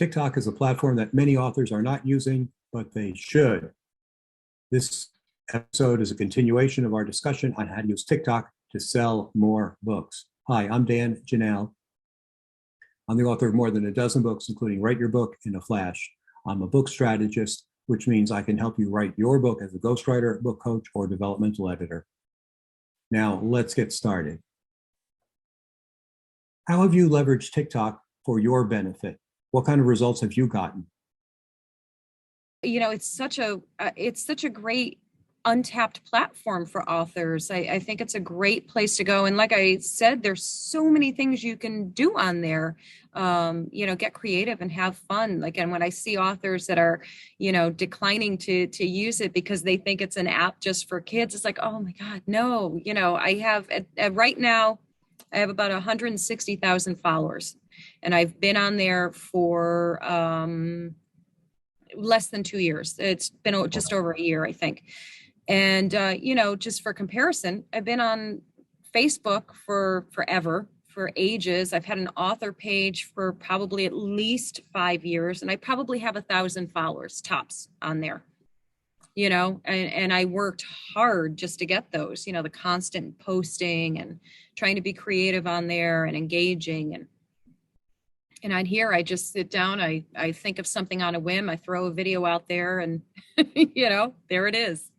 TikTok is a platform that many authors are not using, but they should. This episode is a continuation of our discussion on how to use TikTok to sell more books. Hi, I'm Dan Janelle. I'm the author of more than a dozen books, including Write Your Book in a Flash. I'm a book strategist, which means I can help you write your book as a ghostwriter, book coach, or developmental editor. Now, let's get started. How have you leveraged TikTok for your benefit? What kind of results have you gotten? You know, it's such a great untapped platform for authors. I think it's a great place to go. And like I said, there's so many things you can do on there. Get creative and have fun. Like, and when I see authors that are, declining to use it because they think it's an app just for kids, it's like, oh my God, no. I have right now, I have about 160,000 followers, and I've been on there for less than 2 years. It's been just over a year, I think. And, just for comparison, I've been on Facebook for forever, for ages. I've had an author page for probably at least 5 years, and I probably have 1,000 followers tops on there, and I worked hard just to get those, the constant posting and trying to be creative on there and engaging. And on here, I just sit down, I think of something on a whim, I throw a video out there, and, there it is.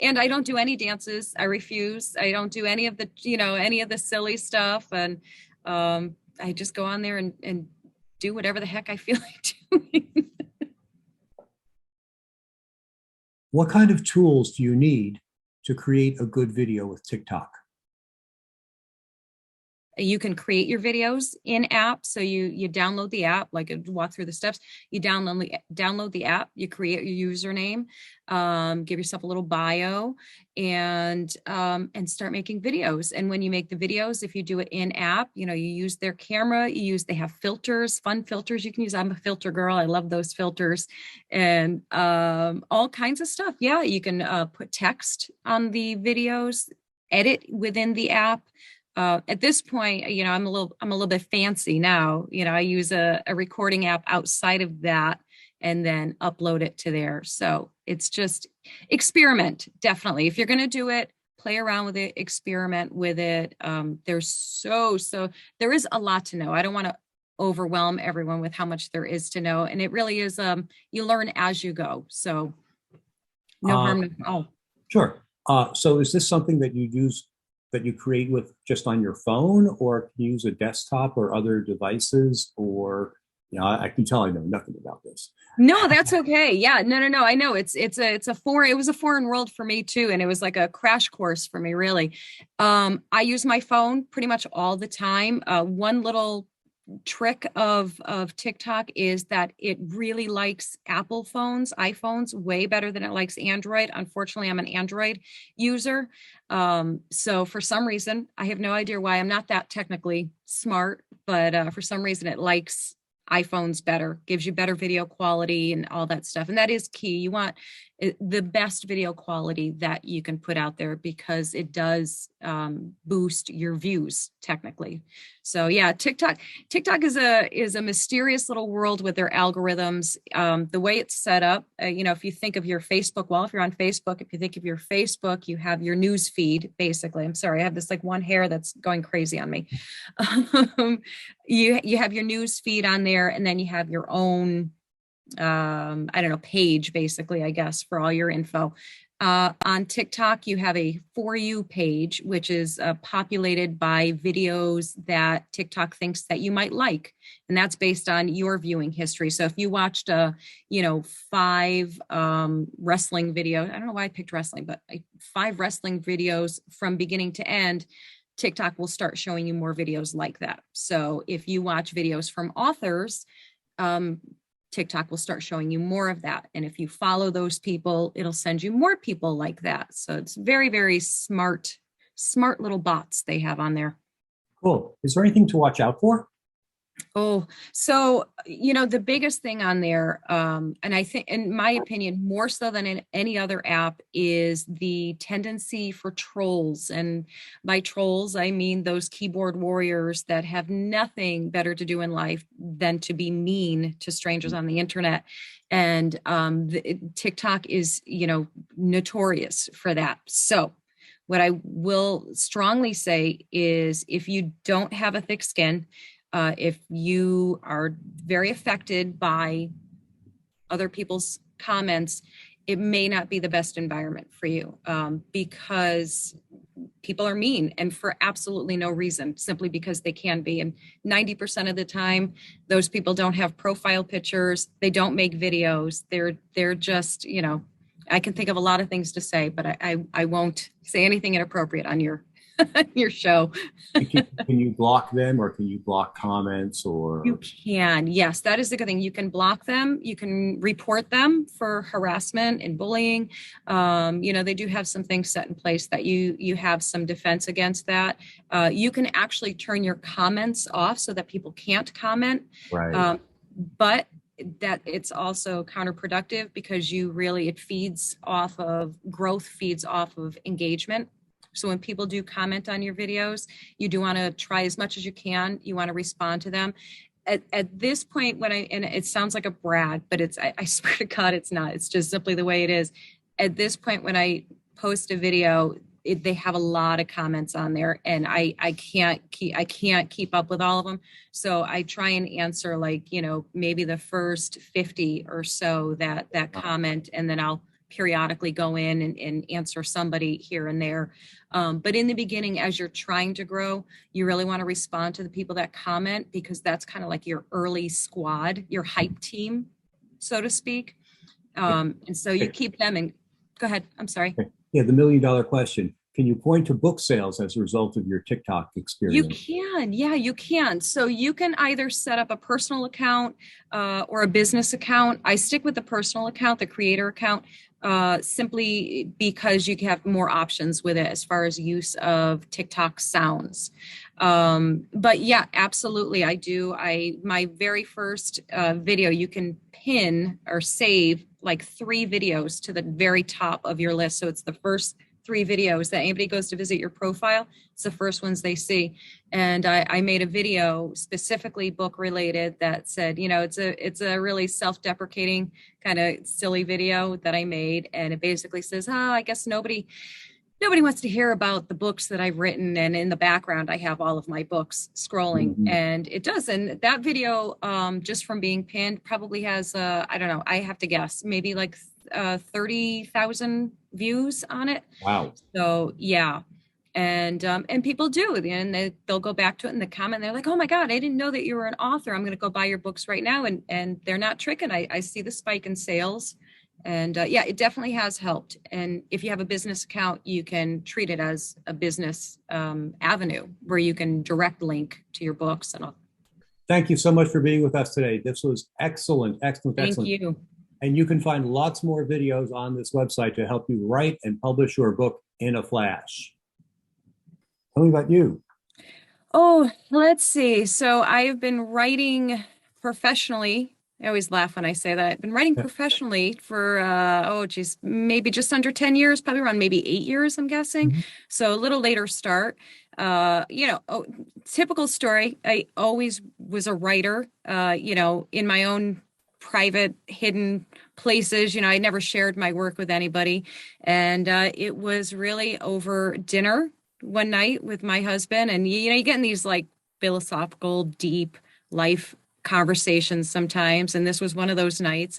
And I don't do any dances. I refuse. I don't do any of the silly stuff. And I just go on there and do whatever the heck I feel like doing. What kind of tools do you need to create a good video with TikTok? You can create your videos in app. So you download the app, like walk through the steps. You download the app, you create your username, give yourself a little bio, and start making videos. And when you make the videos, if you do it in app, you use their camera, they have filters, fun filters you can use. I'm a filter girl. I love those filters, and all kinds of stuff. Yeah, you can put text on the videos, edit within the app. At this point, I'm a little bit fancy now. I use a recording app outside of that and then upload it to there. So it's just experiment. Definitely. If you're going to do it, play around with it, experiment with it. There's there is a lot to know. I don't want to overwhelm everyone with how much there is to know. And it really is, you learn as you go. So no harm, no foul. Sure. So is this something that you create with just on your phone, or can you use a desktop or other devices? Or, I can tell I know nothing about this. No, that's okay. Yeah, no. I know it was a foreign world for me too. And it was like a crash course for me, really. I use my phone pretty much all the time. One little trick of TikTok is that it really likes Apple phones, iPhones, way better than it likes Android. Unfortunately, I'm an Android user. So for some reason, I have no idea why, I'm not that technically smart, but for some reason it likes iPhones better, gives you better video quality and all that stuff. And that is key. You want the best video quality that you can put out there, because it does boost your views technically. So yeah, TikTok is a mysterious little world with their algorithms. The way it's set up, if you think of your Facebook wall, if you're on Facebook, if you think of your Facebook, you have your news feed, basically. I'm sorry, I have this like one hair that's going crazy on me. You have your news feed on there, and then you have your own page, basically, I guess, for all your info. On TikTok, you have a For You page, which is populated by videos that TikTok thinks that you might like. And that's based on your viewing history. So if you watched, 5 wrestling videos, I don't know why I picked wrestling, but 5 wrestling videos from beginning to end, TikTok will start showing you more videos like that. So if you watch videos from authors, TikTok will start showing you more of that. And if you follow those people, it'll send you more people like that. So it's very, very smart little bots they have on there. Cool. Is there anything to watch out for? Oh, so, the biggest thing on there, and I think, in my opinion, more so than in any other app, is the tendency for trolls. And by trolls, I mean those keyboard warriors that have nothing better to do in life than to be mean to strangers on the internet. And TikTok is, notorious for that. So, what I will strongly say is, if you don't have a thick skin, if you are very affected by other people's comments, it may not be the best environment for you, because people are mean, and for absolutely no reason, simply because they can be. And 90% of the time, those people don't have profile pictures. They don't make videos. They're just, I can think of a lot of things to say, but I won't say anything inappropriate on your your show. Can you block them, or can you block comments, You or? can, yes, that is the good thing. You can block them. You can report them for harassment and bullying. They do have some things set in place that you have some defense against that. You can actually turn your comments off so that people can't comment. Right. But that it's also counterproductive, because it feeds off of growth, feeds off of engagement. So when people do comment on your videos, you do want to try as much as you can. You want to respond to them. At this point, and it sounds like a brag, but I swear to God, it's not. It's just simply the way it is. At this point, when I post a video, they have a lot of comments on there, and I can't keep up with all of them. So I try and answer, like, maybe the first 50 or so that comment, and then I'll periodically go in and answer somebody here and there. But in the beginning, as you're trying to grow, you really want to respond to the people that comment, because that's kind of like your early squad, your hype team, so to speak. And so you keep them in. Go ahead. I'm sorry. Yeah, the $1 million question. Can you point to book sales as a result of your TikTok You experience? can. Yeah, you can. So you can either set up a personal account or a business account. I stick with the personal account, the creator account, simply because you have more options with it as far as use of TikTok sounds. But yeah, absolutely. I do. My very first video, you can pin or save like 3 videos to the very top of your list. So it's the first 3 videos that anybody goes to visit your profile. It's the first ones they see. And I made a video specifically book related that said, it's a really self-deprecating kind of silly video that I made. And it basically says, I guess nobody wants to hear about the books that I've written. And in the background, I have all of my books scrolling. Mhm. And it does. And that video, just from being pinned, probably has, I don't know, I have to guess, maybe like 30,000 views on it. Wow. So yeah. And people do, and they'll go back to it in the comment. They're like, "Oh my God, I didn't know that you were an author. I'm going to go buy your books right now." And they're not tricking. I see the spike in sales. And yeah, it definitely has helped. And if you have a business account, you can treat it as a business avenue where you can direct link to your books and all. Thank you so much for being with us today. This was excellent, excellent, Thank excellent. you. And you can find lots more videos on this website to help you write and publish your book in a flash. Tell me about you. Oh, let's see. So I've been writing professionally. I always laugh when I say that. I've been writing professionally for, maybe just under 10 years, probably around maybe 8 years, I'm guessing. Mhm. So a little later start. Typical story. I always was a writer, in my own private, hidden places. I never shared my work with anybody. And it was really over dinner one night with my husband, and you get in these like philosophical, deep life conversations sometimes, and this was one of those nights.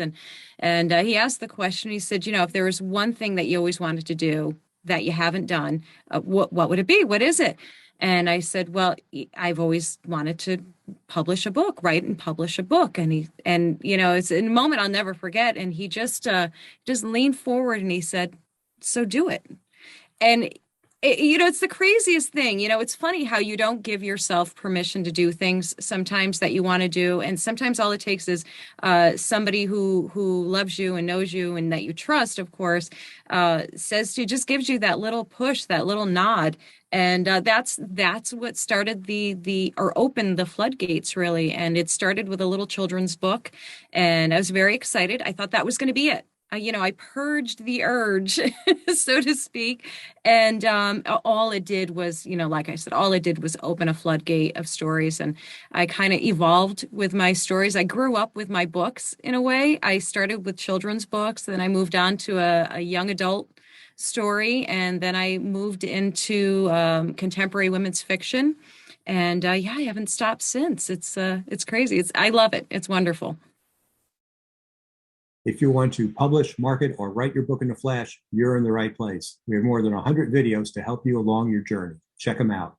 And he asked the question. He said, if there was one thing that you always wanted to do that you haven't done, what would it be? What is it? And I said, well, I've always wanted to publish a book, write and publish a book. And it's a moment I'll never forget. And he just leaned forward and he said, so do it. And You know, it's the craziest thing. You know, it's funny how you don't give yourself permission to do things sometimes that you want to do, and sometimes all it takes is somebody who loves you and knows you and that you trust, of course, says to just gives you that little push, that little nod, and that's what started the or opened the floodgates really. And it started with a little children's book, and I was very excited. I thought that was going to be it. You know, I purged the urge, so to speak, and all it did was, you know, like I said, all it did was open a floodgate of stories. And I kind of evolved with my stories. I grew up with my books in a way. I started with children's books, then I moved on to a young adult story, and then I moved into contemporary women's fiction. And yeah, I haven't stopped since. It's crazy. I love it. It's wonderful. If you want to publish, market, or write your book in a flash, you're in the right place. We have more than 100 videos to help you along your journey. Check them out.